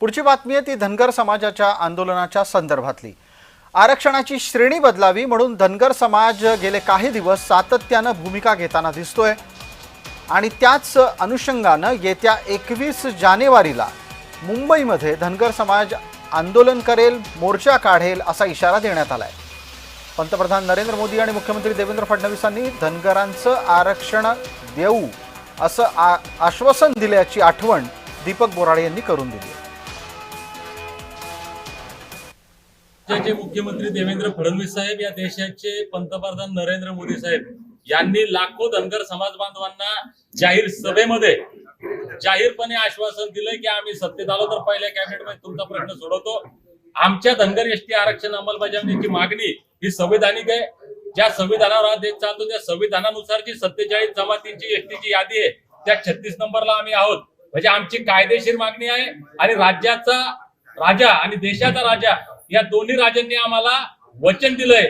पुढची बातमी आहे ती धनगर समाजाच्या आंदोलनाच्या संदर्भातली। आरक्षणाची श्रेणी बदलावी म्हणून धनगर समाज गेले काही दिवस सातत्याने भूमिका घेताना दिसतोय आणि त्याच अनुषंगाने येत्या 21 जानेवारीला मुंबईमध्ये धनगर समाज आंदोलन करेल, मोर्चा काढेल असा इशारा देण्यात आलाय। पंतप्रधान नरेंद्र मोदी आणि मुख्यमंत्री देवेंद्र फडणवीसांनी धनगरांचं आरक्षण देऊ असं आश्वासन दिल्याची आठवण दीपक बोराडे यांनी करून दिली। राज्याचे मुख्यमंत्री देवेंद्र फडणवीस साहेब, या देशाचे पंतप्रधान नरेंद्र मोदी साहेब यांनी लाखो धनगर समाज बांधवांना जाहीर सभेमध्ये जाहीरपणे आश्वासन दिलंय की आम्ही सत्तेत आलो तर पहिल्या कॅबिनेटमध्ये तुमचा प्रश्न सोडवतो। आमच्या धनगर एसटी आरक्षण अंमलबजावणीची मागणी ही संविधानिक आहे। ज्या संविधानावर हा देश चालतो त्या संविधानानुसार जी 47 जमातींची एसटीची यादी आहे त्या 36 नंबरला आम्ही आहोत। म्हणजे आमची कायदेशीर मागणी आहे आणि राज्याचा राजा आणि देशाचा राजा या दोन्ही राजांनी आम्हाला वचन दिलंय